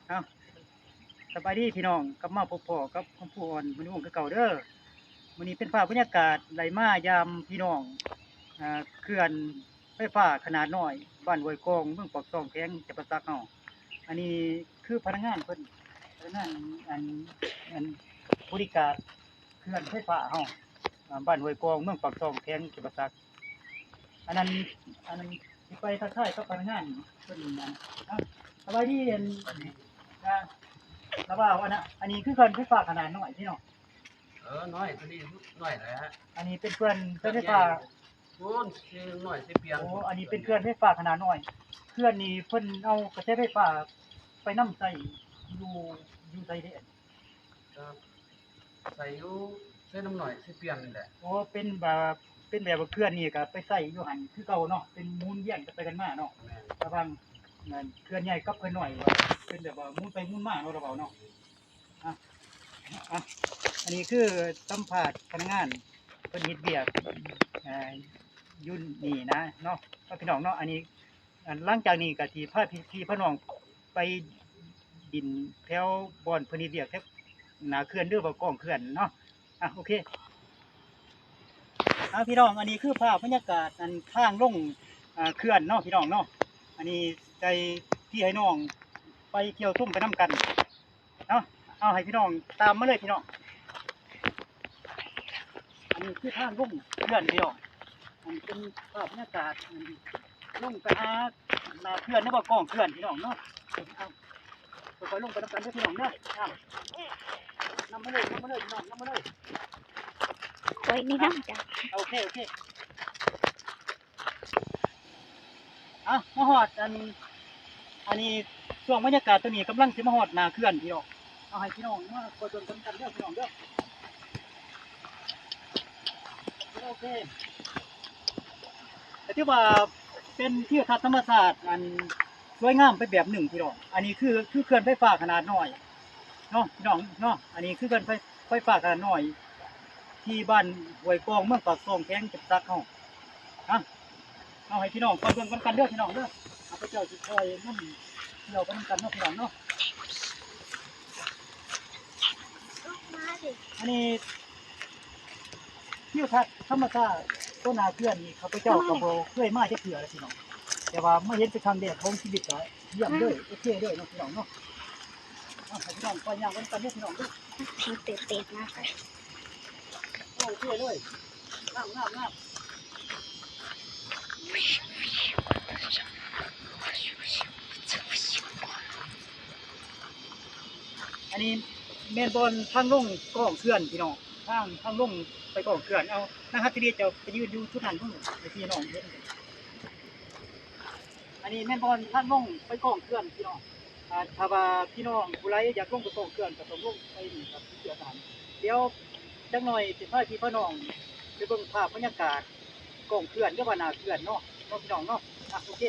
เอาสบายดีพี่น้องกลับมาพบพ่อกับคำพูอ่อนมื้อนี้ผมคือเก่าเด้อมื้อนี้เป็นภาพบรรยากาศไหลมายามพี่น้องเขื่อนไฟฟ้าขนาดน้อยบ้านห้วยกองเมืองปากช่องแข้งจังหวัดตากเฮาอันนี้คือพนักงานเพิ่นพนักงานอันอันบริการเขื่อนไฟฟ้าเฮาบ้านห้วยกองเมืองปากช่องแข้งจังหวัดตากอันนั้นสิไปทักทายกับพนักงานเพิ่นนั่นสบายดีอ่า แล้วว่าอันน่ะอันนี้คือเขื่อนไฟฟ้าขนาดน้อยพี่น้องน้อยตัวนี้น้อยแหละ อันนี้เป็นเขื่อนไฟฟ้าพูนสิน้อยสิเปียงโอ้อันนี้เป็นเขื่อนไฟฟ้าขนาดน้อยเขื่อนนี้เพิ่นเอากระแสไฟฟ้าไปนำใส่อยู่อยู่ใส่เด้ใส่อยู่ใส่น้ำหน่อยสิเปียงนี่แหละโอ้เป็นแบบว่าเขื่อนนี่ก็ไปใส่อยู่หั่นคือเก่าเนาะเป็นหมุนเวียนกันไปกันมาเนาะแม่นระหว่างนั่นเขื่อนใหญ่กับเขื่อนน้อยว่าเป็นแบบว่าหมุนไปหมุนมาเนาะระเบาเนาะอ่ะอ่ะอันนี้คือสัมภาษณ์พนักงานเพิ่นเฮ็ดเวียกอ่า ยุ่นนี่นะเนาะพี่น้องเนาะอันนี้หลังจากนี้ก็สิพาพี่น้องไปดินแถวบ่อนเพิ่นเฮ็ดเวียกแถวหน้าเขื่อนหรือว่ากองเขื่อนเนาะโอเคพี่น้องอันนี้คือภาพบรรยากาศอันทางลงเขื่อนเนาะพี่น้องเนาะอันนี้ใจพี่ให้น้องไปเที่ยวทุ่มไปนํกันเนาะเอาให้พี่น้องตามมาเลยพี่น้องอันนี้คือทางลงเขื่อนพี่น้องอันนี้เป็นภาพบรรยากาศลงไปหาหน้าเขื่อนหรือว่ากองเขื่อนพี่น้องเนาะเอาค่อยๆลงไปนํกันเด้อพี่น้องเนาะนำมาเลยพี่น้องนำมาเลยโอ้ยนี่น้ำจ้ะโอเคมาฮอดอันนี้ช่วงบรรยากาศตัวนี้กำลังสิมาฮอดหน้าเขื่อนพี่น้องเอาให้พี่น้องมาคอยชมกันเด้อพี่น้องเด้อโอเคแต่ที่ว่าเป็นที่ทัศน์ธรรมศาสตร์อันสวยงามไปแบบหนึ่งพี่น้องอันนี้คือเขื่อนไฟฟ้าขนาดน้อยเนาะพี่น้องเนาะอันนี้คือเขื่อนไฟฟ้าขนาดน้อยที่บ้านห้วยกองเมืองปากช่องแข้งจังหวัดตากเฮาเอาให้พี่น้องคอยเบิ่งกันเด้อพี่น้องเด้อพระเจ้าสิคอยนำเที่ยวไปนำกันเนาะพี่น้องเนาะอันนี้ที่ทัศน์ธรรมศาสตร์ต้นนาเขื่อนนี่ข้าพเจ้าก็บ่เคยมาจักเทื่อเลยพี่น้องแต่ว่าเมื่อเห็นเป็นครั้งแรกของชีวิตก็เยี่ยมเลยโอเคเลยเนาะพี่น้องเนาะให้พี่น้องคอยย่างกันเด้อพี่น้องเด้อมันเตะๆมากเลยโอเคเลยงามอันนี้แม่นบอลทางลงกองเขื่อนพี่น้องทางลงไปกองเขื่อนเอานะครับที่นี่จะไปยืนอยู่ชุดนั้นพุ่นพี่น้องเห็นอันนี้แม่นบอลทางลงไปกองเขื่อนพี่น้องถ้าว่าพี่น้องผู้ใดอยากลงไปกองเขื่อนก็ต้องลงไปนี่ครับเสือสารเดี๋ยวจักหน่อยสิพาพี่น้องไปเบิ่งภาพบรรยากาศกองเขื่อนกับว่าหน้าเขื่อนเนาะพี่น้องเนาะโอเค